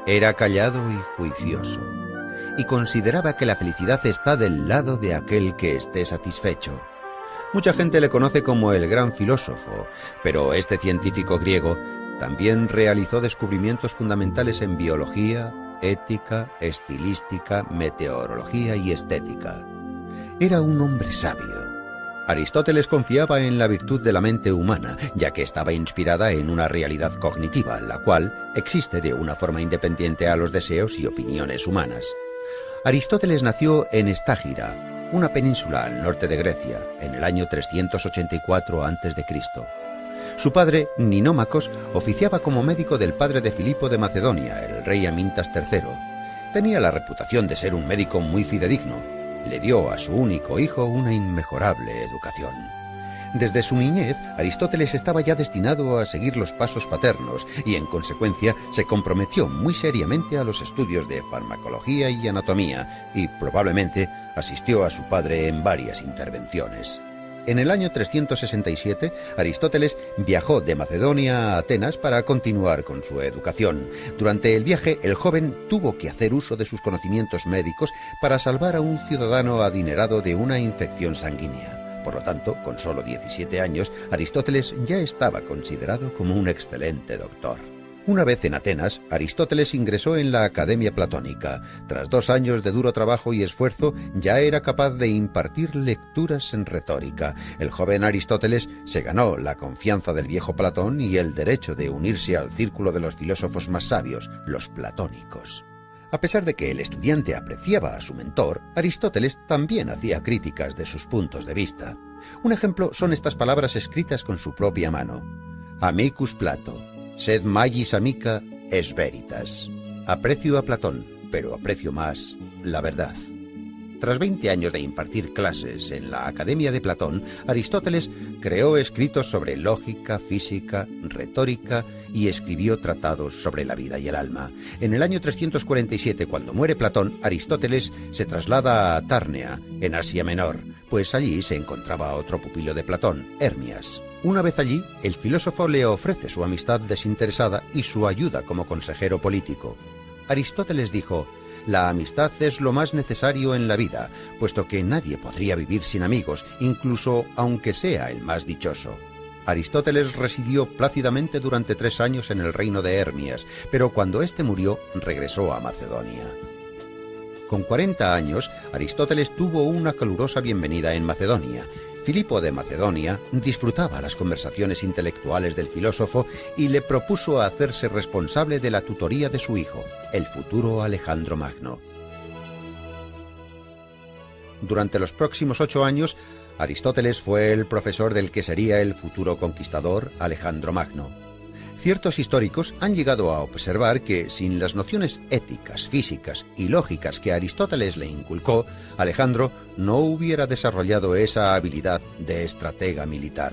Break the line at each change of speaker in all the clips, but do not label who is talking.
Era callado y juicioso, y consideraba que la felicidad está del lado de aquel que esté satisfecho. Mucha gente le conoce como el gran filósofo, pero este científico griego también realizó descubrimientos fundamentales en biología, ética, estilística, meteorología y estética. Era un hombre sabio. Aristóteles confiaba en la virtud de la mente humana, ya que estaba inspirada en una realidad cognitiva, la cual existe de una forma independiente a los deseos y opiniones humanas. Aristóteles nació en Estágira, una península al norte de Grecia, en el año 384 a.C. Su padre, Ninómacos, oficiaba como médico del padre de Filipo de Macedonia, el rey Amintas III. Tenía la reputación de ser un médico muy fidedigno. Le dio a su único hijo una inmejorable educación. Desde su niñez, Aristóteles estaba ya destinado a seguir los pasos paternos y, en consecuencia, se comprometió muy seriamente a los estudios de farmacología y anatomía y, probablemente, asistió a su padre en varias intervenciones. En el año 367, Aristóteles viajó de Macedonia a Atenas para continuar con su educación. Durante el viaje, el joven tuvo que hacer uso de sus conocimientos médicos para salvar a un ciudadano adinerado de una infección sanguínea. Por lo tanto, con solo 17 años, Aristóteles ya estaba considerado como un excelente doctor. Una vez en Atenas, Aristóteles ingresó en la Academia Platónica. Tras 2 años de duro trabajo y esfuerzo, ya era capaz de impartir lecturas en retórica. El joven Aristóteles se ganó la confianza del viejo Platón y el derecho de unirse al círculo de los filósofos más sabios, los platónicos. A pesar de que el estudiante apreciaba a su mentor, Aristóteles también hacía críticas de sus puntos de vista. Un ejemplo son estas palabras escritas con su propia mano. Amicus Plato. Sed magis amica es veritas. Aprecio a Platón, pero aprecio más la verdad. Tras 20 años de impartir clases en la Academia de Platón, Aristóteles creó escritos sobre lógica, física, retórica y escribió tratados sobre la vida y el alma. En el año 347, cuando muere Platón, Aristóteles se traslada a Tárnea, en Asia Menor, pues allí se encontraba otro pupilo de Platón, Hermias. Una vez allí, el filósofo le ofrece su amistad desinteresada y su ayuda como consejero político. Aristóteles dijo: «La amistad es lo más necesario en la vida, puesto que nadie podría vivir sin amigos, incluso aunque sea el más dichoso». Aristóteles residió plácidamente durante 3 años en el reino de Hermias, pero cuando éste murió, regresó a Macedonia. Con 40 años, Aristóteles tuvo una calurosa bienvenida en Macedonia. Filipo de Macedonia disfrutaba las conversaciones intelectuales del filósofo y le propuso hacerse responsable de la tutoría de su hijo, el futuro Alejandro Magno. Durante los próximos 8 años, Aristóteles fue el profesor del que sería el futuro conquistador Alejandro Magno. Ciertos históricos han llegado a observar que, sin las nociones éticas, físicas y lógicas que Aristóteles le inculcó, Alejandro no hubiera desarrollado esa habilidad de estratega militar.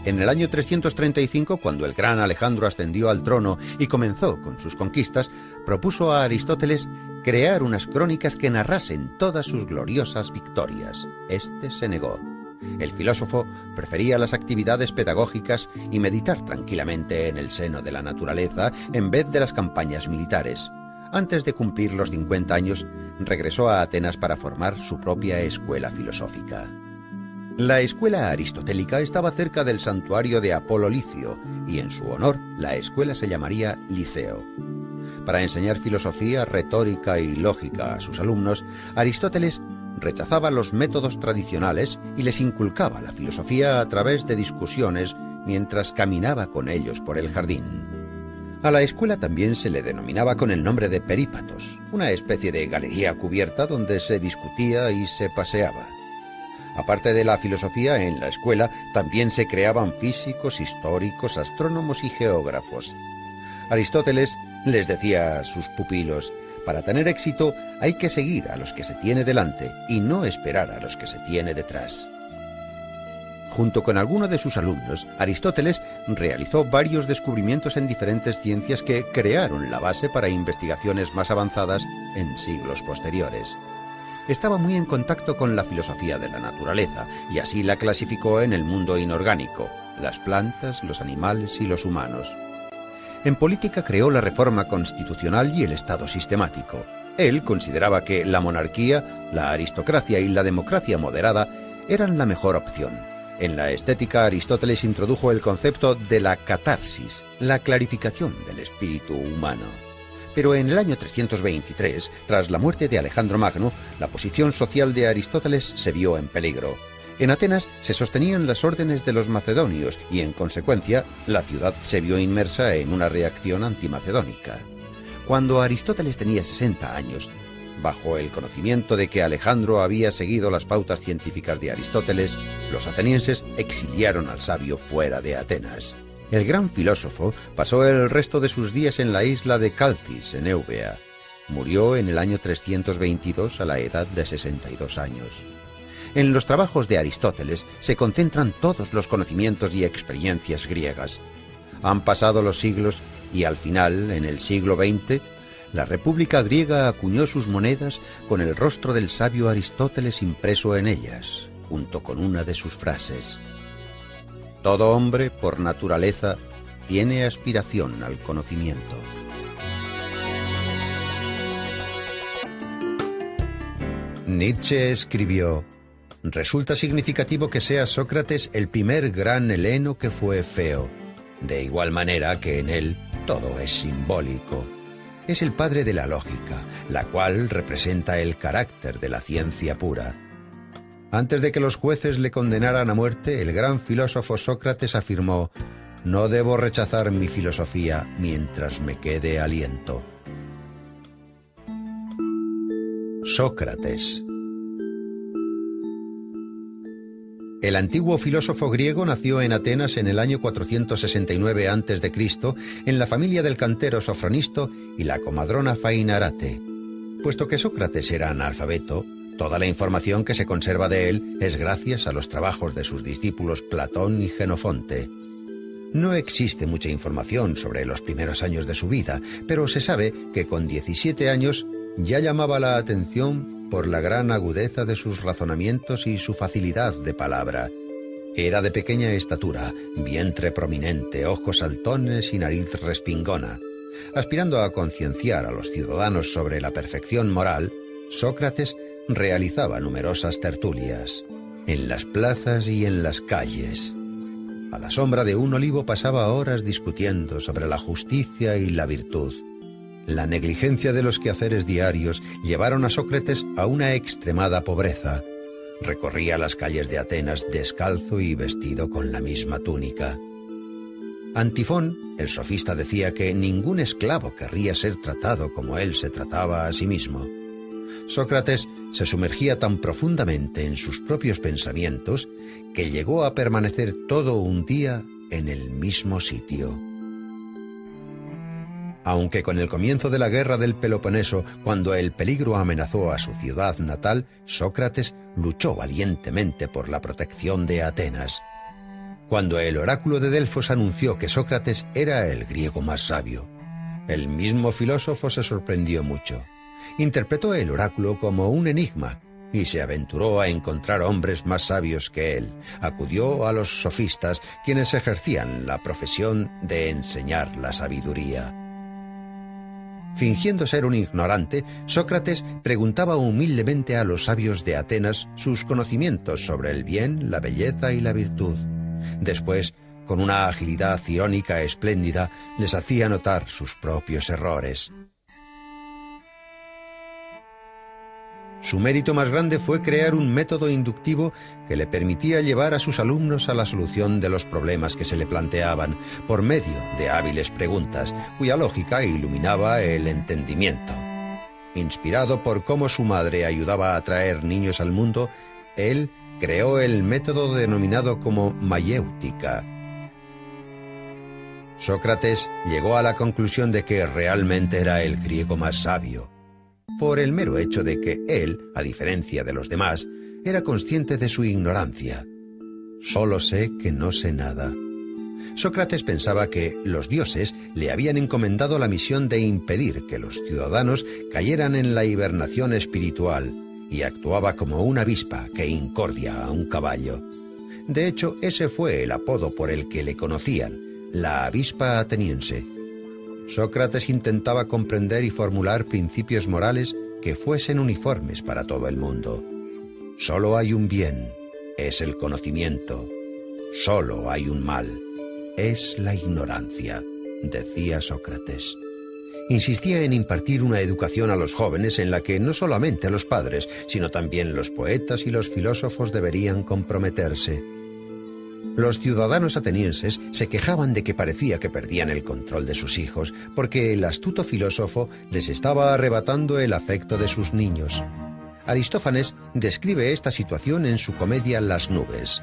En el año 335, cuando el gran Alejandro ascendió al trono y comenzó con sus conquistas, propuso a Aristóteles crear unas crónicas que narrasen todas sus gloriosas victorias. Este se negó. El filósofo prefería las actividades pedagógicas y meditar tranquilamente en el seno de la naturaleza en vez de las campañas militares. Antes de cumplir los 50 años, regresó a Atenas para formar su propia escuela filosófica. La escuela aristotélica estaba cerca del santuario de Apolo Licio y en su honor la escuela se llamaría Liceo. Para enseñar filosofía, retórica y lógica a sus alumnos, Aristóteles rechazaba los métodos tradicionales y les inculcaba la filosofía a través de discusiones mientras caminaba con ellos por el jardín. A la escuela también se le denominaba con el nombre de perípatos, una especie de galería cubierta donde se discutía y se paseaba. Aparte de la filosofía, en la escuela también se creaban físicos, históricos, astrónomos y geógrafos. Aristóteles les decía a sus pupilos: para tener éxito hay que seguir a los que se tiene delante y no esperar a los que se tiene detrás. Junto con alguno de sus alumnos, Aristóteles realizó varios descubrimientos en diferentes ciencias que crearon la base para investigaciones más avanzadas en siglos posteriores. Estaba muy en contacto con la filosofía de la naturaleza y así la clasificó en el mundo inorgánico, las plantas, los animales y los humanos. En política creó la reforma constitucional y el Estado sistemático. Él consideraba que la monarquía, la aristocracia y la democracia moderada eran la mejor opción. En la estética, Aristóteles introdujo el concepto de la catarsis, la clarificación del espíritu humano. Pero en el año 323, tras la muerte de Alejandro Magno, la posición social de Aristóteles se vio en peligro. En Atenas se sostenían las órdenes de los macedonios y, en consecuencia, la ciudad se vio inmersa en una reacción antimacedónica. Cuando Aristóteles tenía 60 años, bajo el conocimiento de que Alejandro había seguido las pautas científicas de Aristóteles, los atenienses exiliaron al sabio fuera de Atenas. El gran filósofo pasó el resto de sus días en la isla de Calcis, en Eubea. Murió en el año 322 a la edad de 62 años. En los trabajos de Aristóteles se concentran todos los conocimientos y experiencias griegas. Han pasado los siglos y al final, en el siglo XX, la República griega acuñó sus monedas con el rostro del sabio Aristóteles impreso en ellas, junto con una de sus frases. Todo hombre, por naturaleza, tiene aspiración al conocimiento. Nietzsche escribió: resulta significativo que sea Sócrates el primer gran heleno que fue feo, de igual manera que en él todo es simbólico. Es el padre de la lógica, la cual representa el carácter de la ciencia pura. Antes de que los jueces le condenaran a muerte, el gran filósofo Sócrates afirmó: no debo rechazar mi filosofía mientras me quede aliento. Sócrates. El antiguo filósofo griego nació en Atenas en el año 469 a.C., en la familia del cantero Sofronisto y la comadrona Fainarate. Puesto que Sócrates era analfabeto, toda la información que se conserva de él es gracias a los trabajos de sus discípulos Platón y Jenofonte. No existe mucha información sobre los primeros años de su vida, pero se sabe que con 17 años ya llamaba la atención por la gran agudeza de sus razonamientos y su facilidad de palabra. Era de pequeña estatura, vientre prominente, ojos saltones y nariz respingona. Aspirando a concienciar a los ciudadanos sobre la perfección moral, Sócrates realizaba numerosas tertulias, en las plazas y en las calles. A la sombra de un olivo pasaba horas discutiendo sobre la justicia y la virtud. La negligencia de los quehaceres diarios llevaron a Sócrates a una extremada pobreza. Recorría las calles de Atenas descalzo y vestido con la misma túnica. Antifón, el sofista, decía que ningún esclavo querría ser tratado como él se trataba a sí mismo. Sócrates se sumergía tan profundamente en sus propios pensamientos que llegó a permanecer todo un día en el mismo sitio. Aunque con el comienzo de la guerra del Peloponeso, cuando el peligro amenazó a su ciudad natal, Sócrates luchó valientemente por la protección de Atenas. Cuando el oráculo de Delfos anunció que Sócrates era el griego más sabio, el mismo filósofo se sorprendió mucho. Interpretó el oráculo como un enigma y se aventuró a encontrar hombres más sabios que él. Acudió a los sofistas, quienes ejercían la profesión de enseñar la sabiduría. Fingiendo ser un ignorante, Sócrates preguntaba humildemente a los sabios de Atenas sus conocimientos sobre el bien, la belleza y la virtud. Después, con una agilidad irónica espléndida, les hacía notar sus propios errores. Su mérito más grande fue crear un método inductivo que le permitía llevar a sus alumnos a la solución de los problemas que se le planteaban por medio de hábiles preguntas, cuya lógica iluminaba el entendimiento. Inspirado por cómo su madre ayudaba a traer niños al mundo, él creó el método denominado como mayéutica. Sócrates llegó a la conclusión de que realmente era el griego más sabio, por el mero hecho de que él, a diferencia de los demás, era consciente de su ignorancia. Solo sé que no sé nada. Sócrates pensaba que los dioses le habían encomendado la misión de impedir que los ciudadanos cayeran en la hibernación espiritual, y actuaba como una avispa que incordia a un caballo. De hecho, ese fue el apodo por el que le conocían, la avispa ateniense. Sócrates intentaba comprender y formular principios morales que fuesen uniformes para todo el mundo. Solo hay un bien, es el conocimiento. Solo hay un mal, es la ignorancia, decía Sócrates. Insistía en impartir una educación a los jóvenes en la que no solamente los padres, sino también los poetas y los filósofos deberían comprometerse. Los ciudadanos atenienses se quejaban de que parecía que perdían el control de sus hijos, porque el astuto filósofo les estaba arrebatando el afecto de sus niños. Aristófanes describe esta situación en su comedia Las nubes.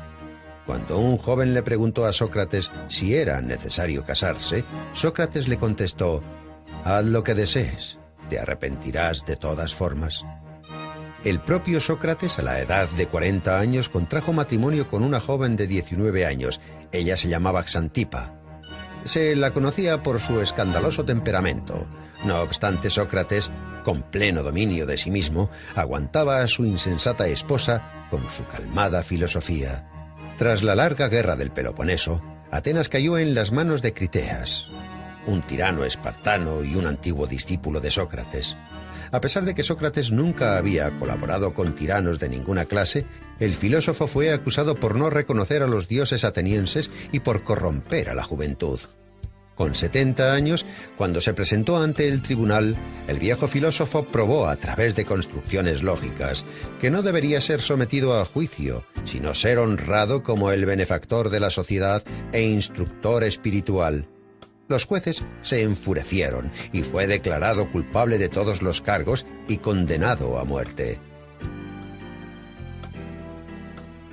Cuando un joven le preguntó a Sócrates si era necesario casarse, Sócrates le contestó: «Haz lo que desees, te arrepentirás de todas formas». El propio Sócrates, a la edad de 40 años, contrajo matrimonio con una joven de 19 años. Ella se llamaba Xantipa. Se la conocía por su escandaloso temperamento. No obstante, Sócrates, con pleno dominio de sí mismo, aguantaba a su insensata esposa con su calmada filosofía. Tras la larga guerra del Peloponeso, Atenas cayó en las manos de Criteas, un tirano espartano y un antiguo discípulo de Sócrates. A pesar de que Sócrates nunca había colaborado con tiranos de ninguna clase, el filósofo fue acusado por no reconocer a los dioses atenienses y por corromper a la juventud. Con 70 años, cuando se presentó ante el tribunal, el viejo filósofo probó a través de construcciones lógicas que no debería ser sometido a juicio, sino ser honrado como el benefactor de la sociedad e instructor espiritual. Los jueces se enfurecieron y fue declarado culpable de todos los cargos y condenado a muerte.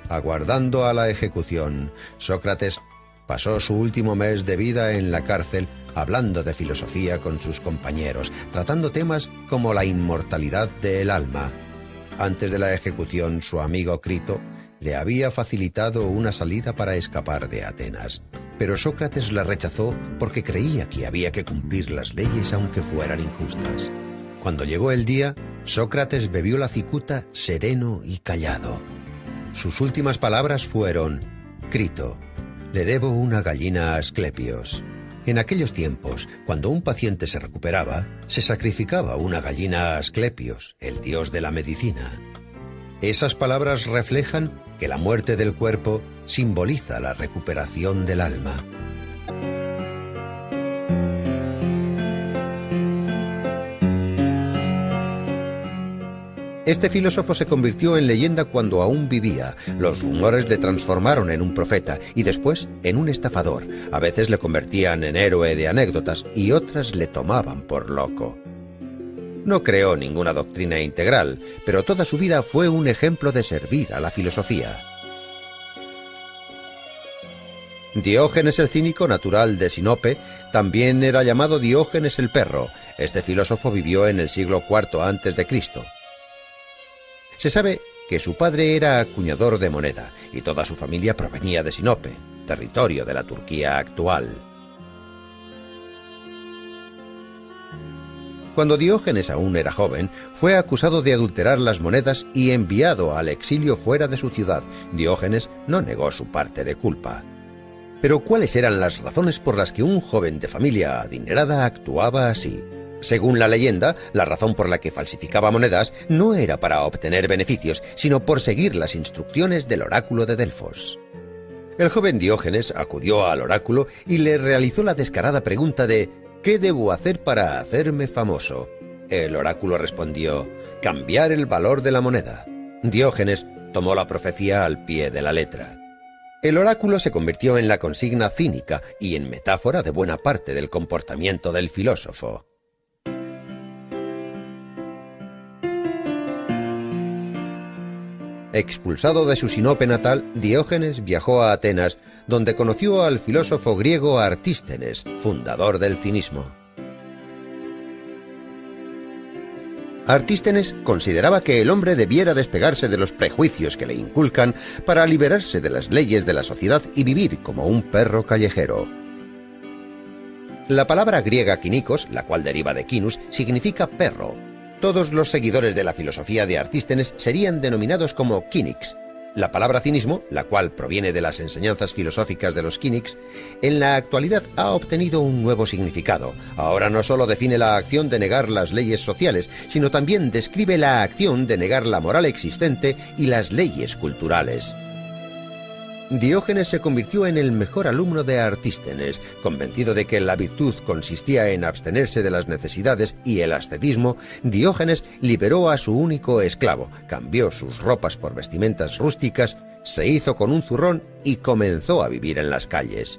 Aguardando a la ejecución, Sócrates pasó su último mes de vida en la cárcel hablando de filosofía con sus compañeros, tratando temas como la inmortalidad del alma. Antes de la ejecución, su amigo Crito le había facilitado una salida para escapar de Atenas, pero Sócrates la rechazó porque creía que había que cumplir las leyes aunque fueran injustas. Cuando llegó el día, Sócrates bebió la cicuta sereno y callado. Sus últimas palabras fueron: «Crito, le debo una gallina a Asclepios». En aquellos tiempos, cuando un paciente se recuperaba, se sacrificaba una gallina a Asclepios, el dios de la medicina. Esas palabras reflejan que la muerte del cuerpo simboliza la recuperación del alma. Este filósofo se convirtió en leyenda cuando aún vivía. Los rumores le transformaron en un profeta y después en un estafador. A veces le convertían en héroe de anécdotas y otras le tomaban por loco. No creó ninguna doctrina integral, pero toda su vida fue un ejemplo de servir a la filosofía. Diógenes el cínico, natural de Sinope, también era llamado Diógenes el perro. Este filósofo vivió en el siglo IV a.C. Se sabe que su padre era acuñador de moneda y toda su familia provenía de Sinope, territorio de la Turquía actual. Cuando Diógenes aún era joven, fue acusado de adulterar las monedas y enviado al exilio fuera de su ciudad. Diógenes no negó su parte de culpa. Pero ¿cuáles eran las razones por las que un joven de familia adinerada actuaba así? Según la leyenda, la razón por la que falsificaba monedas no era para obtener beneficios, sino por seguir las instrucciones del oráculo de Delfos. El joven Diógenes acudió al oráculo y le realizó la descarada pregunta de «¿Qué debo hacer para hacerme famoso?». El oráculo respondió «Cambiar el valor de la moneda». Diógenes tomó la profecía al pie de la letra. El oráculo se convirtió en la consigna cínica y en metáfora de buena parte del comportamiento del filósofo. Expulsado de su Sinope natal, Diógenes viajó a Atenas, donde conoció al filósofo griego Artístenes, fundador del cinismo. Artístenes consideraba que el hombre debiera despegarse de los prejuicios que le inculcan para liberarse de las leyes de la sociedad y vivir como un perro callejero. La palabra griega kinikos, la cual deriva de kinus, significa perro. Todos los seguidores de la filosofía de Artístenes serían denominados como kínics. La palabra cinismo, la cual proviene de las enseñanzas filosóficas de los Cynics, en la actualidad ha obtenido un nuevo significado. Ahora no solo define la acción de negar las leyes sociales, sino también describe la acción de negar la moral existente y las leyes culturales. Diógenes se convirtió en el mejor alumno de Artístenes. Convencido de que la virtud consistía en abstenerse de las necesidades y el ascetismo, Diógenes liberó a su único esclavo, cambió sus ropas por vestimentas rústicas, se hizo con un zurrón y comenzó a vivir en las calles.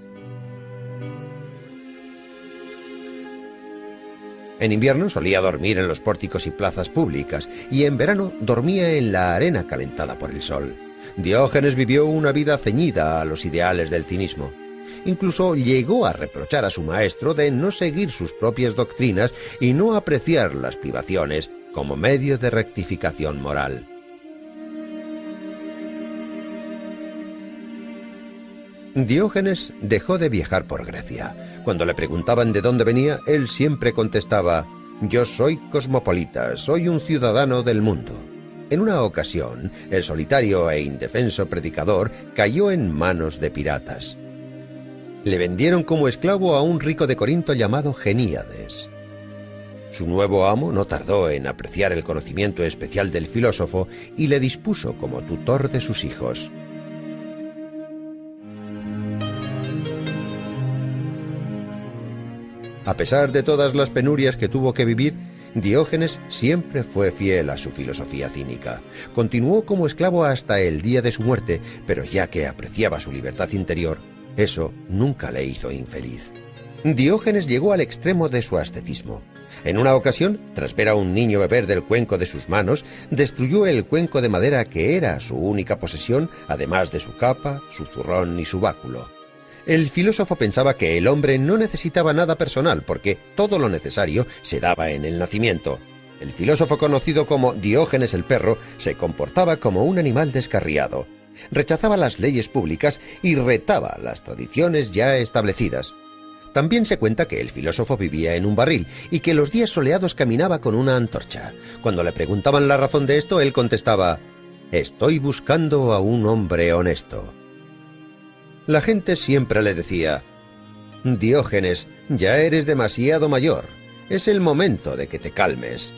En invierno solía dormir en los pórticos y plazas públicas, y en verano dormía en la arena calentada por el sol. Diógenes vivió una vida ceñida a los ideales del cinismo. Incluso llegó a reprochar a su maestro de no seguir sus propias doctrinas y no apreciar las privaciones como medio de rectificación moral. Diógenes dejó de viajar por Grecia. Cuando le preguntaban de dónde venía, él siempre contestaba: «Yo soy cosmopolita, soy un ciudadano del mundo». En una ocasión, el solitario e indefenso predicador cayó en manos de piratas. Le vendieron como esclavo a un rico de Corinto llamado Geníades. Su nuevo amo no tardó en apreciar el conocimiento especial del filósofo y le dispuso como tutor de sus hijos. A pesar de todas las penurias que tuvo que vivir, Diógenes siempre fue fiel a su filosofía cínica. Continuó como esclavo hasta el día de su muerte, pero ya que apreciaba su libertad interior, eso nunca le hizo infeliz. Diógenes llegó al extremo de su ascetismo. En una ocasión, tras ver a un niño beber del cuenco de sus manos, destruyó el cuenco de madera que era su única posesión, además de su capa, su zurrón y su báculo. El filósofo pensaba que el hombre no necesitaba nada personal porque todo lo necesario se daba en el nacimiento. El filósofo conocido como Diógenes el perro se comportaba como un animal descarriado. Rechazaba las leyes públicas y retaba las tradiciones ya establecidas. También se cuenta que el filósofo vivía en un barril y que los días soleados caminaba con una antorcha. Cuando le preguntaban la razón de esto, él contestaba: «Estoy buscando a un hombre honesto». La gente siempre le decía: «Diógenes, ya eres demasiado mayor. Es el momento de que te calmes».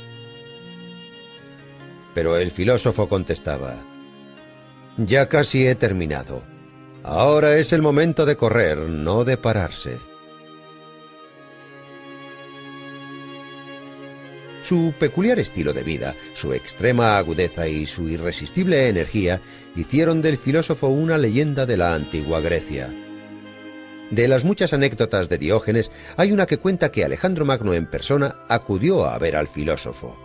Pero el filósofo contestaba: «Ya casi he terminado. Ahora es el momento de correr, no de pararse». Su peculiar estilo de vida, su extrema agudeza y su irresistible energía hicieron del filósofo una leyenda de la antigua Grecia. De las muchas anécdotas de Diógenes, hay una que cuenta que Alejandro Magno en persona acudió a ver al filósofo.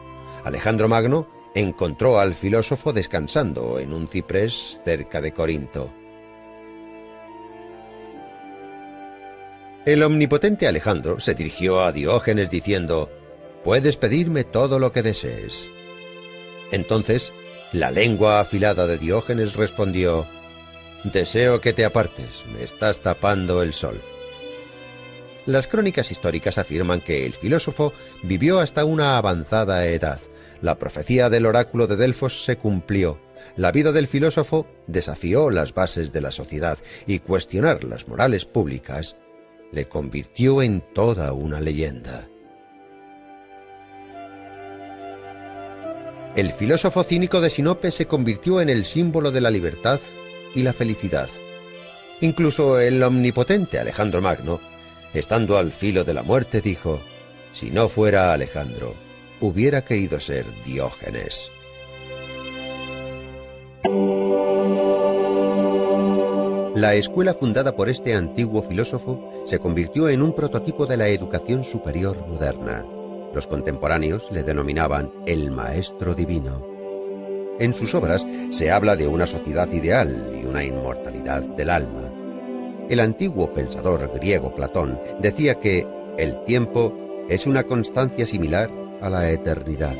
Alejandro Magno encontró al filósofo descansando en un ciprés cerca de Corinto. El omnipotente Alejandro se dirigió a Diógenes diciendo: «Puedes pedirme todo lo que desees». Entonces, la lengua afilada de Diógenes respondió: «Deseo que te apartes, me estás tapando el sol». Las crónicas históricas afirman que el filósofo vivió hasta una avanzada edad. La profecía del oráculo de Delfos se cumplió. La vida del filósofo desafió las bases de la sociedad y cuestionar las morales públicas le convirtió en toda una leyenda. El filósofo cínico de Sinope se convirtió en el símbolo de la libertad y la felicidad. Incluso el omnipotente Alejandro Magno, estando al filo de la muerte, dijo: «Si no fuera Alejandro, hubiera querido ser Diógenes». La escuela fundada por este antiguo filósofo se convirtió en un prototipo de la educación superior moderna. Los contemporáneos le denominaban el Maestro Divino. En sus obras se habla de una sociedad ideal y una inmortalidad del alma. El antiguo pensador griego Platón decía que el tiempo es una constancia similar a la eternidad.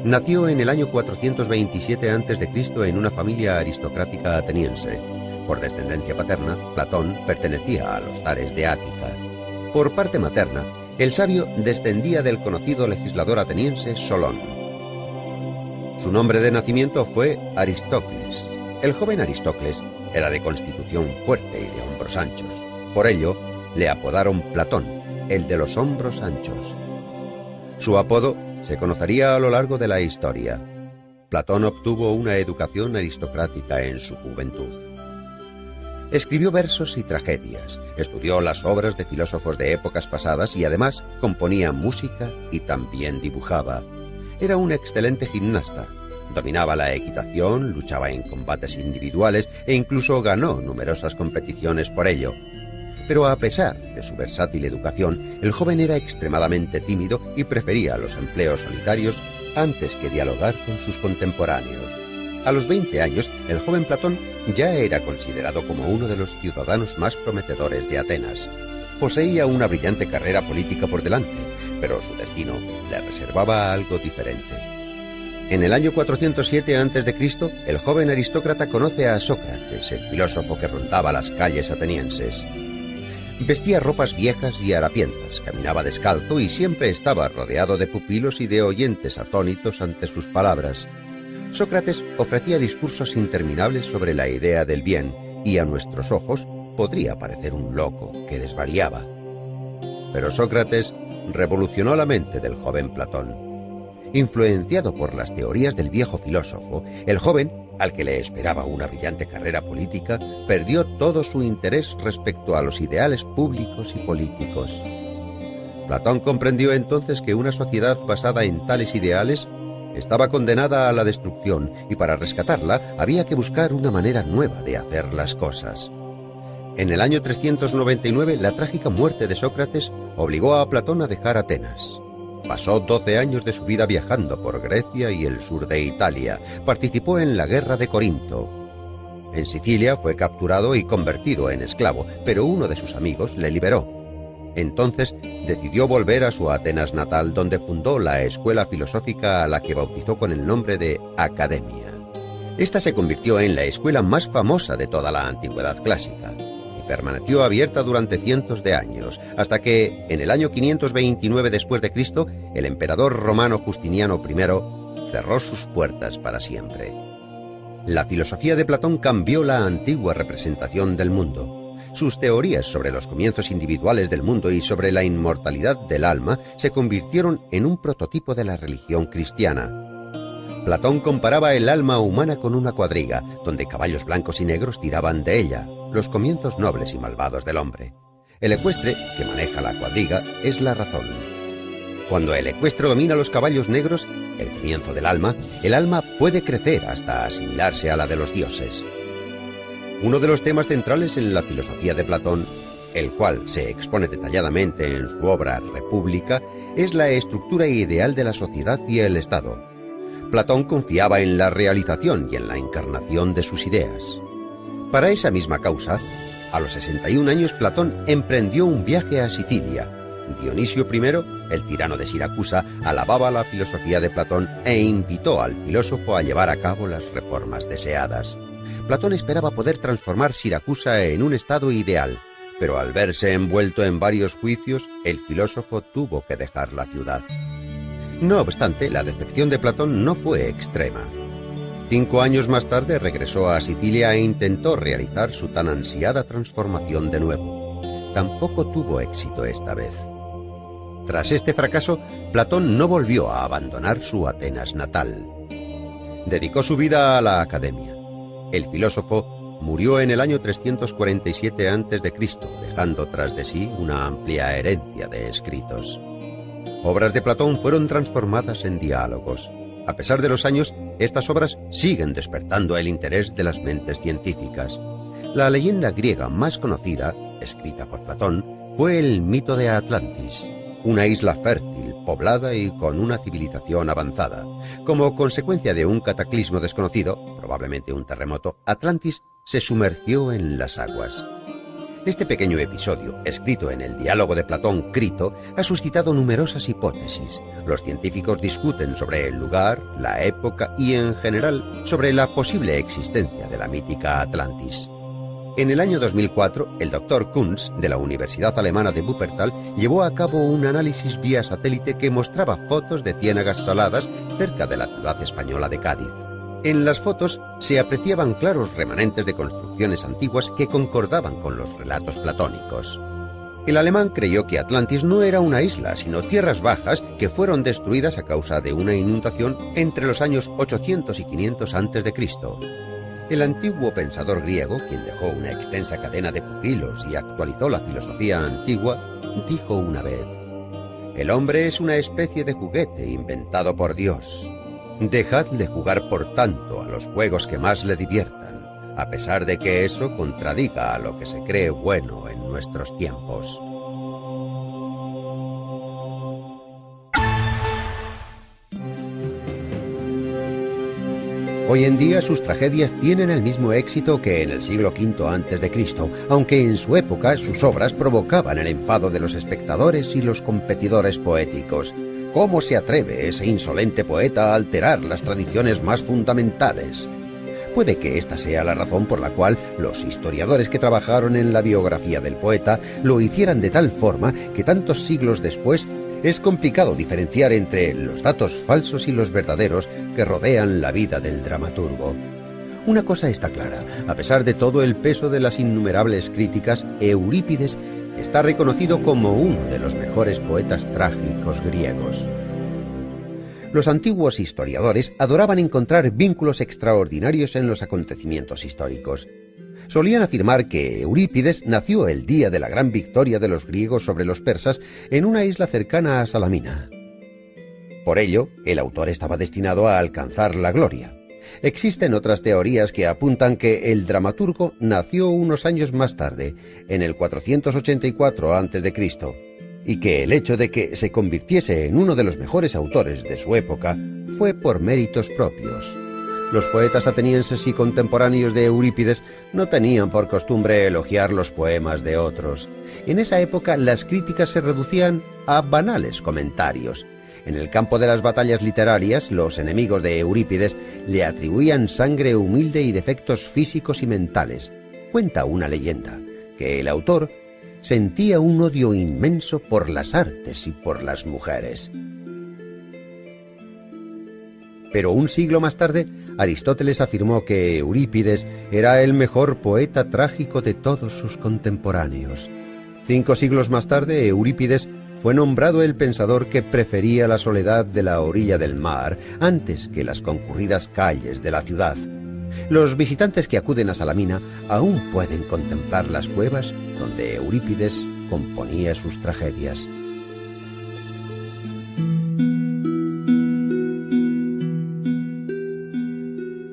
Nació en el año 427 a.C. en una familia aristocrática ateniense. Por descendencia paterna, Platón pertenecía a los zares de Ática. Por parte materna, el sabio descendía del conocido legislador ateniense Solón. Su nombre de nacimiento fue Aristócles. El joven Aristócles era de constitución fuerte y de hombros anchos. Por ello, le apodaron Platón, el de los hombros anchos. Su apodo se conocería a lo largo de la historia. Platón obtuvo una educación aristocrática en su juventud. Escribió versos y tragedias, estudió las obras de filósofos de épocas pasadas y además componía música y también dibujaba. Era un excelente gimnasta. Dominaba la equitación, luchaba en combates individuales e incluso ganó numerosas competiciones por ello. Pero a pesar de su versátil educación, el joven era extremadamente tímido y prefería los empleos solitarios antes que dialogar con sus contemporáneos. A los 20 años, el joven Platón ya era considerado como uno de los ciudadanos más prometedores de Atenas. Poseía una brillante carrera política por delante, pero su destino le reservaba algo diferente. En el año 407 a.C., el joven aristócrata conoce a Sócrates, el filósofo que rondaba las calles atenienses. Vestía ropas viejas y harapientas, caminaba descalzo y siempre estaba rodeado de pupilos y de oyentes atónitos ante sus palabras. Sócrates ofrecía discursos interminables sobre la idea del bien y a nuestros ojos podría parecer un loco que desvariaba. Pero Sócrates revolucionó la mente del joven Platón. Influenciado por las teorías del viejo filósofo, el joven, al que le esperaba una brillante carrera política, perdió todo su interés respecto a los ideales públicos y políticos. Platón comprendió entonces que una sociedad basada en tales ideales estaba condenada a la destrucción y para rescatarla había que buscar una manera nueva de hacer las cosas. En el año 399, la trágica muerte de Sócrates obligó a Platón a dejar Atenas. Pasó 12 años de su vida viajando por Grecia y el sur de Italia. Participó en la guerra de Corinto. En Sicilia fue capturado y convertido en esclavo, pero uno de sus amigos le liberó. Entonces decidió volver a su Atenas natal, donde fundó la escuela filosófica a la que bautizó con el nombre de Academia. Esta se convirtió en la escuela más famosa de toda la antigüedad clásica. Permaneció abierta durante cientos de años, hasta que, en el año 529 después de Cristo, el emperador romano Justiniano I cerró sus puertas para siempre. La filosofía de Platón cambió la antigua representación del mundo. Sus teorías sobre los comienzos individuales del mundo y sobre la inmortalidad del alma se convirtieron en un prototipo de la religión cristiana. Platón comparaba el alma humana con una cuadriga, donde caballos blancos y negros tiraban de ella, los comienzos nobles y malvados del hombre. El ecuestre, que maneja la cuadriga, es la razón. Cuando el ecuestre domina los caballos negros, el comienzo del alma, el alma puede crecer hasta asimilarse a la de los dioses. Uno de los temas centrales en la filosofía de Platón, el cual se expone detalladamente en su obra República, es la estructura ideal de la sociedad y el Estado. Platón confiaba en la realización y en la encarnación de sus ideas. Para esa misma causa, a los 61 años Platón emprendió un viaje a Sicilia. Dionisio I, el tirano de Siracusa, alababa la filosofía de Platón e invitó al filósofo a llevar a cabo las reformas deseadas. Platón esperaba poder transformar Siracusa en un estado ideal, pero al verse envuelto en varios juicios, el filósofo tuvo que dejar la ciudad. No obstante, la decepción de Platón no fue extrema. 5 años más tarde regresó a Sicilia e intentó realizar su tan ansiada transformación de nuevo. Tampoco tuvo éxito esta vez. Tras este fracaso, Platón no volvió a abandonar su Atenas natal. Dedicó su vida a la academia. El filósofo murió en el año 347 a.C., dejando tras de sí una amplia herencia de escritos. Obras de Platón fueron transformadas en diálogos. A pesar de los años, estas obras siguen despertando el interés de las mentes científicas. La leyenda griega más conocida, escrita por Platón, fue el mito de Atlantis, una isla fértil, poblada y con una civilización avanzada. Como consecuencia de un cataclismo desconocido, probablemente un terremoto, Atlantis se sumergió en las aguas. Este pequeño episodio, escrito en el diálogo de Platón Crito, ha suscitado numerosas hipótesis. Los científicos discuten sobre el lugar, la época y, en general, sobre la posible existencia de la mítica Atlantis. En el año 2004, el Dr. Kunz, de la Universidad Alemana de Wuppertal, llevó a cabo un análisis vía satélite que mostraba fotos de ciénagas saladas cerca de la ciudad española de Cádiz. En las fotos se apreciaban claros remanentes de construcciones antiguas que concordaban con los relatos platónicos. El alemán creyó que Atlantis no era una isla, sino tierras bajas que fueron destruidas a causa de una inundación entre los años 800 y 500 a.C. El antiguo pensador griego, quien dejó una extensa cadena de pupilos y actualizó la filosofía antigua, dijo una vez: «El hombre es una especie de juguete inventado por Dios. Dejadle jugar por tanto a los juegos que más le diviertan, a pesar de que eso contradiga a lo que se cree bueno en nuestros tiempos». Hoy en día sus tragedias tienen el mismo éxito que en el siglo V a.C., aunque en su época sus obras provocaban el enfado de los espectadores y los competidores poéticos. ¿Cómo se atreve ese insolente poeta a alterar las tradiciones más fundamentales? Puede que esta sea la razón por la cual los historiadores que trabajaron en la biografía del poeta lo hicieran de tal forma que tantos siglos después es complicado diferenciar entre los datos falsos y los verdaderos que rodean la vida del dramaturgo. Una cosa está clara: a pesar de todo el peso de las innumerables críticas, Eurípides está reconocido como uno de los mejores poetas trágicos griegos. Los antiguos historiadores adoraban encontrar vínculos extraordinarios en los acontecimientos históricos. Solían afirmar que Eurípides nació el día de la gran victoria de los griegos sobre los persas en una isla cercana a Salamina. Por ello, el autor estaba destinado a alcanzar la gloria. Existen otras teorías que apuntan que el dramaturgo nació unos años más tarde, en el 484 a.C., y que el hecho de que se convirtiese en uno de los mejores autores de su época fue por méritos propios. Los poetas atenienses y contemporáneos de Eurípides no tenían por costumbre elogiar los poemas de otros. En esa época las críticas se reducían a banales comentarios. En el campo de las batallas literarias, los enemigos de Eurípides le atribuían sangre humilde y defectos físicos y mentales. Cuenta una leyenda que el autor sentía un odio inmenso por las artes y por las mujeres. Pero un siglo más tarde, Aristóteles afirmó que Eurípides era el mejor poeta trágico de todos sus contemporáneos. 5 siglos más tarde, Eurípides fue nombrado el pensador que prefería la soledad de la orilla del mar antes que las concurridas calles de la ciudad. Los visitantes que acuden a Salamina aún pueden contemplar las cuevas donde Eurípides componía sus tragedias.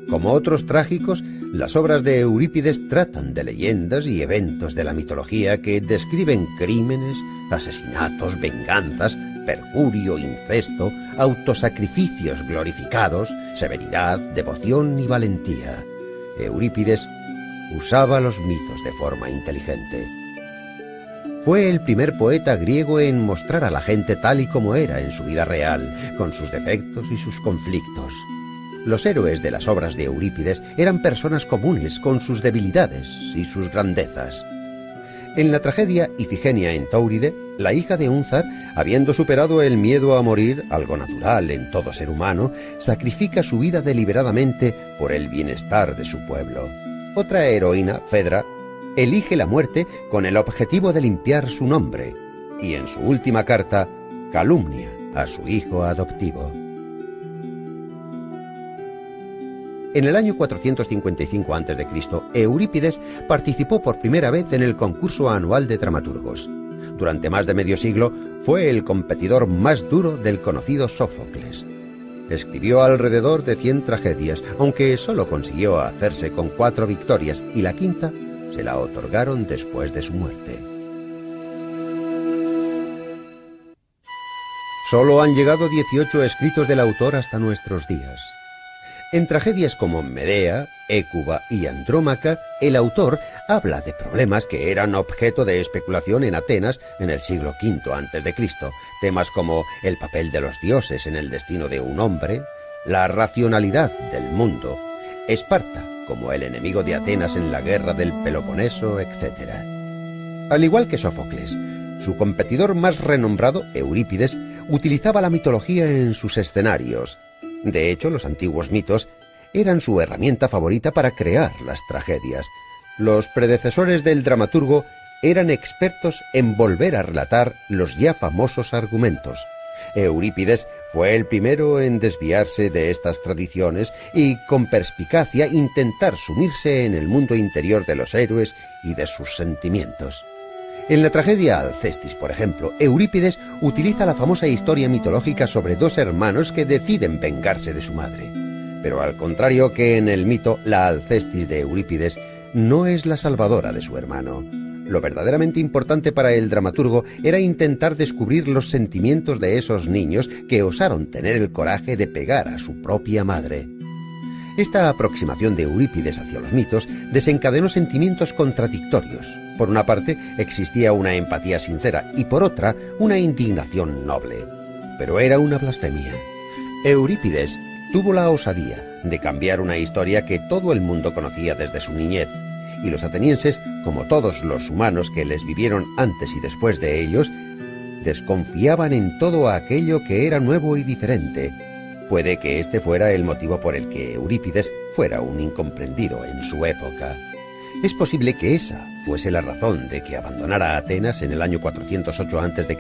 Como otros trágicos, las obras de Eurípides tratan de leyendas y eventos de la mitología que describen crímenes, asesinatos, venganzas, perjurio, incesto, autosacrificios glorificados, severidad, devoción y valentía. Eurípides usaba los mitos de forma inteligente. Fue el primer poeta griego en mostrar a la gente tal y como era en su vida real, con sus defectos y sus conflictos. Los héroes de las obras de Eurípides eran personas comunes con sus debilidades y sus grandezas. En la tragedia Ifigenia en Táuride, la hija de Únzar, habiendo superado el miedo a morir, algo natural en todo ser humano, sacrifica su vida deliberadamente por el bienestar de su pueblo. Otra heroína, Fedra, elige la muerte con el objetivo de limpiar su nombre, y en su última carta calumnia a su hijo adoptivo. En el año 455 a.C., Eurípides participó por primera vez en el concurso anual de dramaturgos. Durante más de medio siglo fue el competidor más duro del conocido Sófocles. Escribió alrededor de 100 tragedias, aunque solo consiguió hacerse con 4 victorias y la quinta se la otorgaron después de su muerte. Solo han llegado 18 escritos del autor hasta nuestros días. En tragedias como Medea, Hécuba y Andrómaca, el autor habla de problemas que eran objeto de especulación en Atenas en el siglo V a.C., temas como el papel de los dioses en el destino de un hombre, la racionalidad del mundo, Esparta como el enemigo de Atenas en la guerra del Peloponeso, etc. Al igual que Sófocles, su competidor más renombrado, Eurípides, utilizaba la mitología en sus escenarios. De hecho, los antiguos mitos eran su herramienta favorita para crear las tragedias. Los predecesores del dramaturgo eran expertos en volver a relatar los ya famosos argumentos. Eurípides fue el primero en desviarse de estas tradiciones y, con perspicacia, intentar sumirse en el mundo interior de los héroes y de sus sentimientos. En la tragedia Alcestis, por ejemplo, Eurípides utiliza la famosa historia mitológica sobre dos hermanos que deciden vengarse de su madre. Pero al contrario que en el mito, la Alcestis de Eurípides no es la salvadora de su hermano. Lo verdaderamente importante para el dramaturgo era intentar descubrir los sentimientos de esos niños que osaron tener el coraje de pegar a su propia madre. Esta aproximación de Eurípides hacia los mitos desencadenó sentimientos contradictorios. Por una parte, existía una empatía sincera y por otra, una indignación noble. Pero era una blasfemia. Eurípides tuvo la osadía de cambiar una historia que todo el mundo conocía desde su niñez, y los atenienses, como todos los humanos que les vivieron antes y después de ellos, desconfiaban en todo aquello que era nuevo y diferente. Puede que este fuera el motivo por el que Eurípides fuera un incomprendido en su época. Es posible que esa fuese la razón de que abandonara Atenas en el año 408 a.C.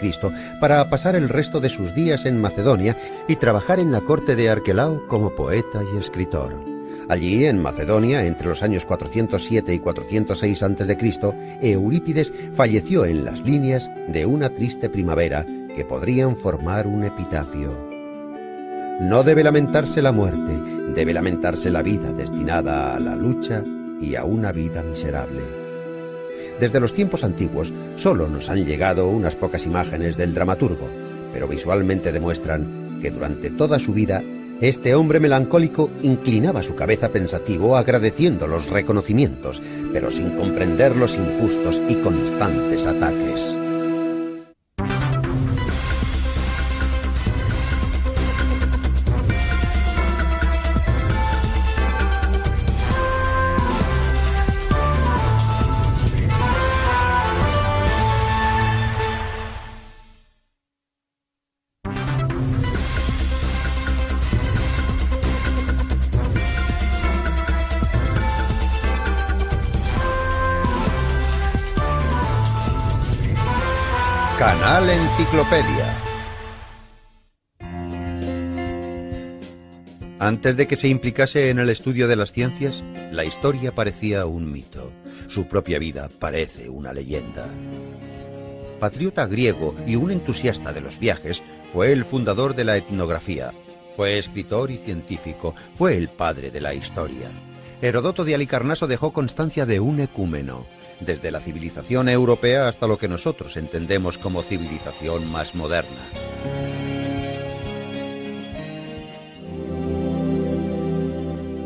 para pasar el resto de sus días en Macedonia y trabajar en la corte de Arquelao como poeta y escritor. Allí, en Macedonia, entre los años 407 y 406 a.C., Eurípides falleció en las líneas de una triste primavera que podrían formar un epitafio. No debe lamentarse la muerte, debe lamentarse la vida destinada a la lucha y a una vida miserable. Desde los tiempos antiguos solo nos han llegado unas pocas imágenes del dramaturgo, pero visualmente demuestran que durante toda su vida este hombre melancólico inclinaba su cabeza pensativo agradeciendo los reconocimientos, pero sin comprender los injustos y constantes ataques. Canal Enciclopedia. Antes de que se implicase en el estudio de las ciencias, la historia parecía un mito. Su propia vida parece una leyenda. Patriota griego y un entusiasta de los viajes, fue el fundador de la etnografía. Fue escritor y científico, fue el padre de la historia. Heródoto de Halicarnaso dejó constancia de un ecúmeno, desde la civilización europea hasta lo que nosotros entendemos como civilización más moderna.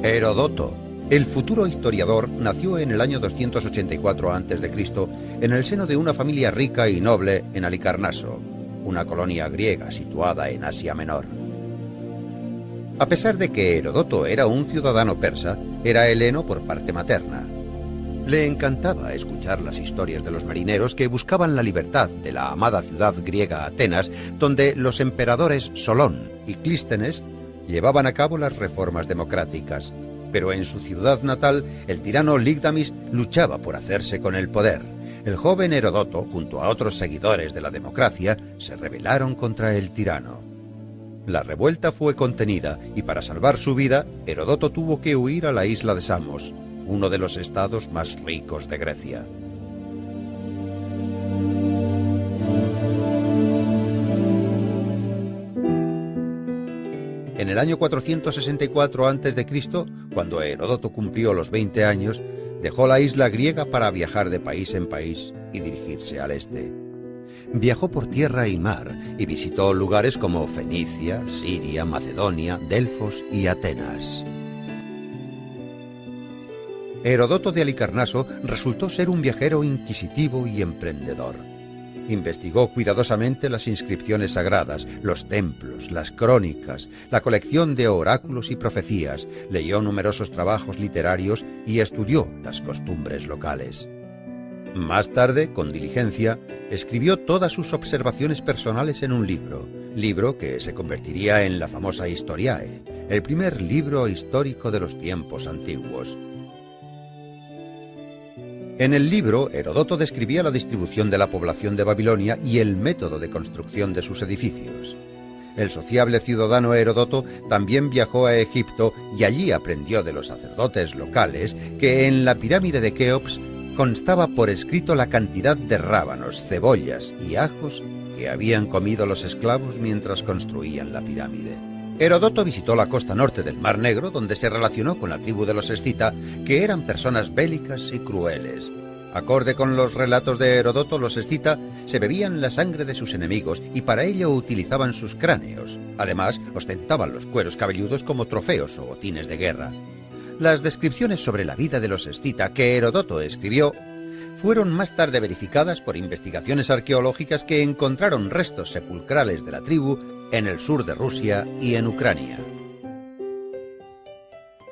Heródoto, el futuro historiador, nació en el año 284 a.C. en el seno de una familia rica y noble en Halicarnaso, una colonia griega situada en Asia Menor. A pesar de que Heródoto era un ciudadano persa, era heleno por parte materna. Le encantaba escuchar las historias de los marineros que buscaban la libertad de la amada ciudad griega Atenas, donde los emperadores Solón y Clístenes llevaban a cabo las reformas democráticas. Pero en su ciudad natal, el tirano Ligdamis luchaba por hacerse con el poder. El joven Heródoto, junto a otros seguidores de la democracia, se rebelaron contra el tirano. La revuelta fue contenida y para salvar su vida, Heródoto tuvo que huir a la isla de Samos, uno de los estados más ricos de Grecia. En el año 464 a.C., cuando Heródoto cumplió los 20 años, dejó la isla griega para viajar de país en país y dirigirse al este. Viajó por tierra y mar y visitó lugares como Fenicia, Siria, Macedonia, Delfos y Atenas. Heródoto de Halicarnaso resultó ser un viajero inquisitivo y emprendedor. Investigó cuidadosamente las inscripciones sagradas, los templos, las crónicas, la colección de oráculos y profecías, leyó numerosos trabajos literarios y estudió las costumbres locales. Más tarde, con diligencia, escribió todas sus observaciones personales en un libro que se convertiría en la famosa Historiae, el primer libro histórico de los tiempos antiguos. En el libro, Heródoto describía la distribución de la población de Babilonia y el método de construcción de sus edificios. El sociable ciudadano Heródoto también viajó a Egipto y allí aprendió de los sacerdotes locales que en la pirámide de Keops constaba por escrito la cantidad de rábanos, cebollas y ajos que habían comido los esclavos mientras construían la pirámide. Heródoto visitó la costa norte del Mar Negro, donde se relacionó con la tribu de los escita, que eran personas bélicas y crueles. Acorde con los relatos de Heródoto, los escita se bebían la sangre de sus enemigos y para ello utilizaban sus cráneos. Además, ostentaban los cueros cabelludos como trofeos o botines de guerra. Las descripciones sobre la vida de los escita que Heródoto escribió fueron más tarde verificadas por investigaciones arqueológicas que encontraron restos sepulcrales de la tribu en el sur de Rusia y en Ucrania.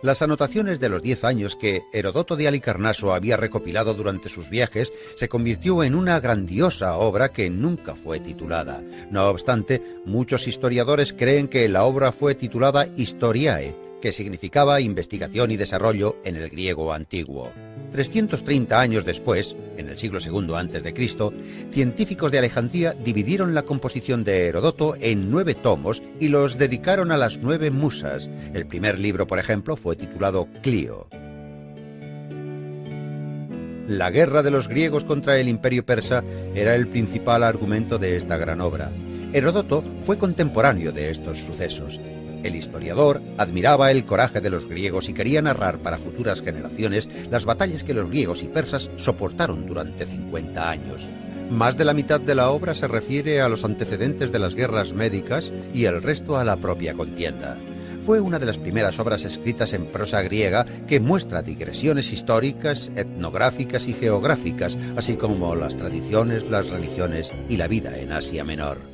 Las anotaciones de los 10 años que Heródoto de Halicarnaso había recopilado durante sus viajes se convirtió en una grandiosa obra que nunca fue titulada. No obstante, muchos historiadores creen que la obra fue titulada Historiae, que significaba investigación y desarrollo en el griego antiguo. 330 años después, en el siglo II a.C., científicos de Alejandría dividieron la composición de Heródoto en 9 tomos y los dedicaron a las 9 musas. El primer libro, por ejemplo, fue titulado Clío. La guerra de los griegos contra el imperio persa era el principal argumento de esta gran obra. Heródoto fue contemporáneo de estos sucesos. El historiador admiraba el coraje de los griegos y quería narrar para futuras generaciones las batallas que los griegos y persas soportaron durante 50 años. Más de la mitad de la obra se refiere a los antecedentes de las guerras médicas y el resto a la propia contienda. Fue una de las primeras obras escritas en prosa griega que muestra digresiones históricas, etnográficas y geográficas, así como las tradiciones, las religiones y la vida en Asia Menor.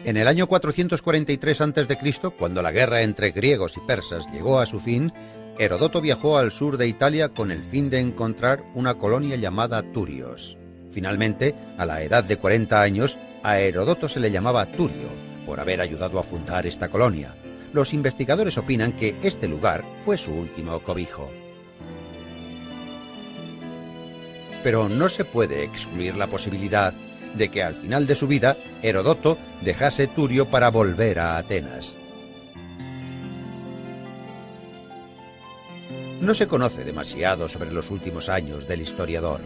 En el año 443 a.C., cuando la guerra entre griegos y persas llegó a su fin, Heródoto viajó al sur de Italia con el fin de encontrar una colonia llamada Turios. Finalmente, a la edad de 40 años, a Heródoto se le llamaba Turio, por haber ayudado a fundar esta colonia. Los investigadores opinan que este lugar fue su último cobijo. Pero no se puede excluir la posibilidad de que al final de su vida Heródoto dejase Turio para volver a Atenas. No se conoce demasiado sobre los últimos años del historiador.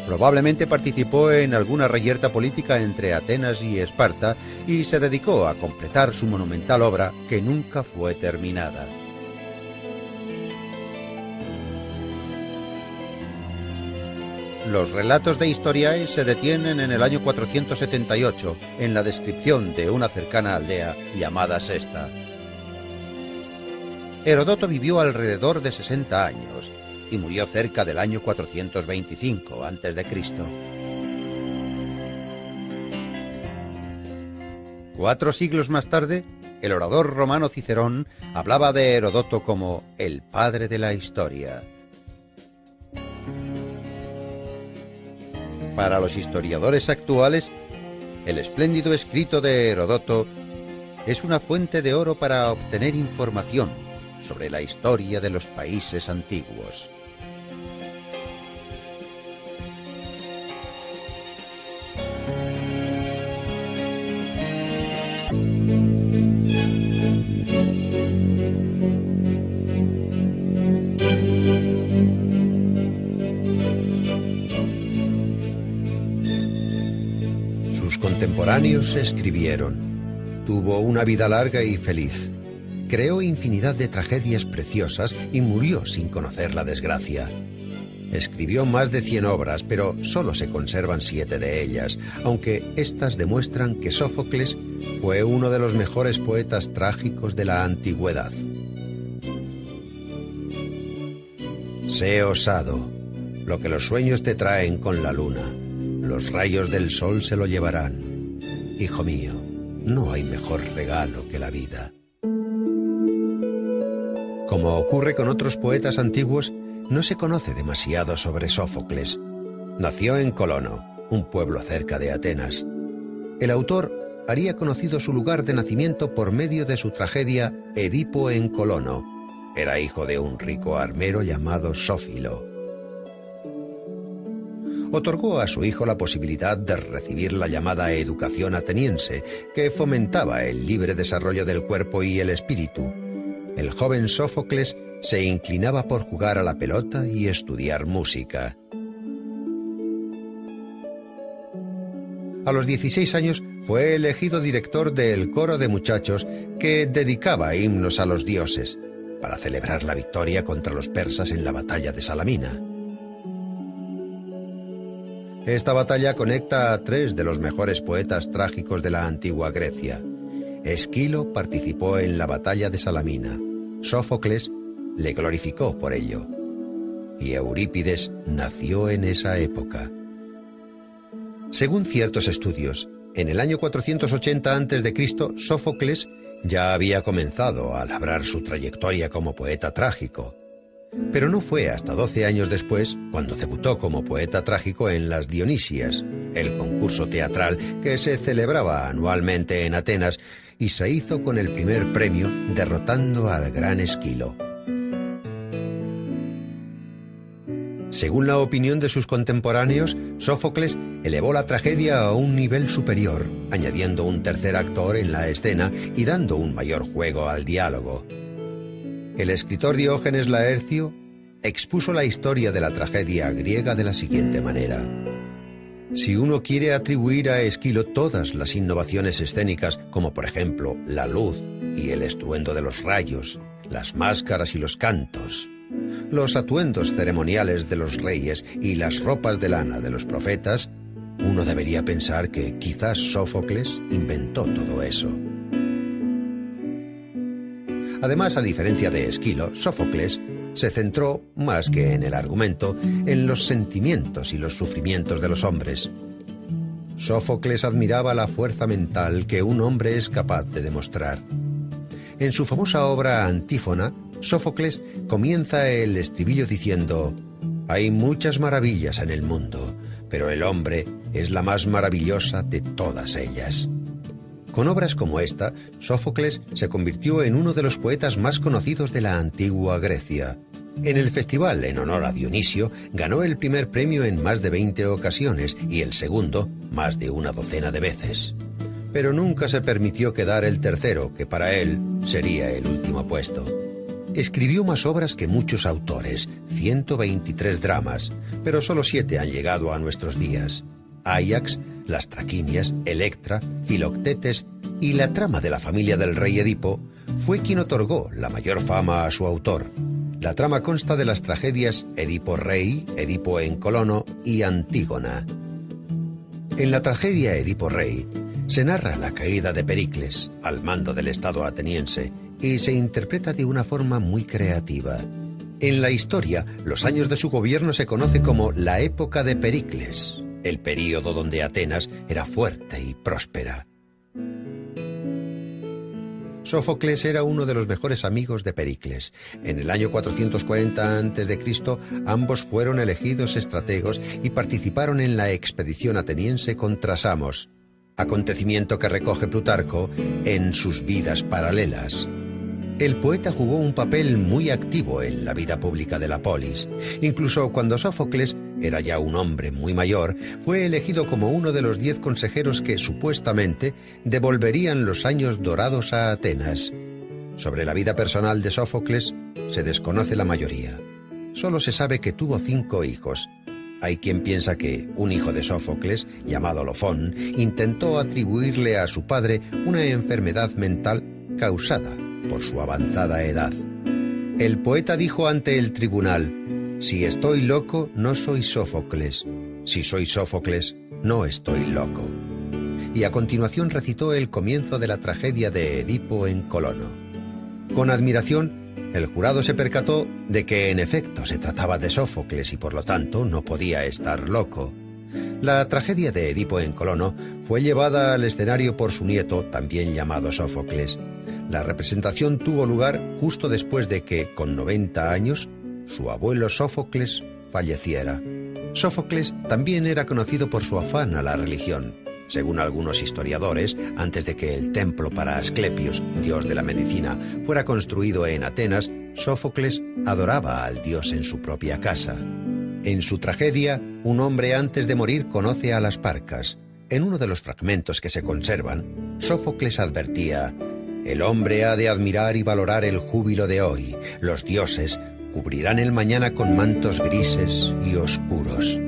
Probablemente participó en alguna reyerta política entre Atenas y Esparta y se dedicó a completar su monumental obra que nunca fue terminada. Los relatos de Historiae se detienen en el año 478, en la descripción de una cercana aldea llamada Sesta. Heródoto vivió alrededor de 60 años y murió cerca del año 425 a.C. 4 siglos más tarde, el orador romano Cicerón hablaba de Heródoto como el padre de la historia. Para los historiadores actuales, el espléndido escrito de Heródoto es una fuente de oro para obtener información sobre la historia de los países antiguos. Sus contemporáneos escribieron: tuvo una vida larga y feliz. Creó infinidad de tragedias preciosas y murió sin conocer la desgracia. Escribió más de 100 obras, pero solo se conservan 7 de ellas, aunque éstas demuestran que Sófocles fue uno de los mejores poetas trágicos de la antigüedad. Sé osado, lo que los sueños te traen con la luna, los rayos del sol se lo llevarán. Hijo mío, no hay mejor regalo que la vida. Como ocurre con otros poetas antiguos, No se conoce demasiado sobre Sófocles. Nació en Colono, un pueblo cerca de Atenas. El autor haría conocido su lugar de nacimiento por medio de su tragedia Edipo en Colono. Era hijo de un rico armero llamado Sófilo. Otorgó a su hijo la posibilidad de recibir la llamada educación ateniense, que fomentaba el libre desarrollo del cuerpo y el espíritu. El joven Sófocles se inclinaba por jugar a la pelota y estudiar música. A los 16 años fue elegido director del coro de muchachos que dedicaba himnos a los dioses, para celebrar la victoria contra los persas en la batalla de Salamina. Esta batalla conecta a tres de los mejores poetas trágicos de la antigua Grecia. Esquilo participó en la batalla de Salamina. Sófocles le glorificó por ello. Y Eurípides nació en esa época. Según ciertos estudios, en el año 480 a.C., Sófocles ya había comenzado a labrar su trayectoria como poeta trágico. Pero no fue hasta 12 años después cuando debutó como poeta trágico en las Dionisias, el concurso teatral que se celebraba anualmente en Atenas, y se hizo con el primer premio derrotando al gran Esquilo. Según la opinión de sus contemporáneos, Sófocles elevó la tragedia a un nivel superior, añadiendo un tercer actor en la escena y dando un mayor juego al diálogo. El escritor Diógenes Laercio expuso la historia de la tragedia griega de la siguiente manera. Si uno quiere atribuir a Esquilo todas las innovaciones escénicas, como por ejemplo la luz y el estruendo de los rayos, las máscaras y los cantos, los atuendos ceremoniales de los reyes y las ropas de lana de los profetas, uno debería pensar que quizás Sófocles inventó todo eso. Además, a diferencia de Esquilo, Sófocles se centró, más que en el argumento, en los sentimientos y los sufrimientos de los hombres. Sófocles admiraba la fuerza mental que un hombre es capaz de demostrar. En su famosa obra Antífona, Sófocles comienza el estribillo diciendo: «Hay muchas maravillas en el mundo, pero el hombre es la más maravillosa de todas ellas». Con obras como esta, Sófocles se convirtió en uno de los poetas más conocidos de la antigua Grecia. En el festival en honor a Dionisio ganó el primer premio en más de 20 ocasiones y el segundo más de una docena de veces. Pero nunca se permitió quedar el tercero, que para él sería el último puesto. Escribió más obras que muchos autores, 123 dramas, pero solo 7 han llegado a nuestros días. Áyax, las Traquinias, Electra, Filoctetes y la trama de la familia del rey Edipo fue quien otorgó la mayor fama a su autor. La trama consta de las tragedias Edipo Rey, Edipo en Colono y Antígona. En la tragedia Edipo Rey se narra la caída de Pericles al mando del Estado ateniense y se interpreta de una forma muy creativa. En la historia, los años de su gobierno se conoce como la época de Pericles, el período donde Atenas era fuerte y próspera. Sófocles era uno de los mejores amigos de Pericles. En el año 440 a.C., ambos fueron elegidos estrategos y participaron en la expedición ateniense contra Samos, acontecimiento que recoge Plutarco en sus Vidas Paralelas. El poeta jugó un papel muy activo en la vida pública de la polis. Incluso cuando Sófocles era ya un hombre muy mayor, fue elegido como uno de los 10 consejeros que, supuestamente, devolverían los años dorados a Atenas. Sobre la vida personal de Sófocles se desconoce la mayoría. Solo se sabe que tuvo 5 hijos. Hay quien piensa que un hijo de Sófocles, llamado Lofón, intentó atribuirle a su padre una enfermedad mental causada por su avanzada edad. El poeta dijo ante el tribunal: «Si estoy loco, no soy Sófocles. Si soy Sófocles, no estoy loco». Y a continuación recitó el comienzo de la tragedia de Edipo en Colono. Con admiración, el jurado se percató de que en efecto se trataba de Sófocles y por lo tanto no podía estar loco. La tragedia de Edipo en Colono fue llevada al escenario por su nieto, también llamado Sófocles. La representación tuvo lugar justo después de que, con 90 años, su abuelo Sófocles falleciera. Sófocles también era conocido por su afán a la religión. Según algunos historiadores, antes de que el templo para Asclepios, dios de la medicina, fuera construido en Atenas, Sófocles adoraba al dios en su propia casa. En su tragedia, un hombre antes de morir conoce a las Parcas. En uno de los fragmentos que se conservan, Sófocles advertía: «El hombre ha de admirar y valorar el júbilo de hoy. Los dioses cubrirán el mañana con mantos grises y oscuros».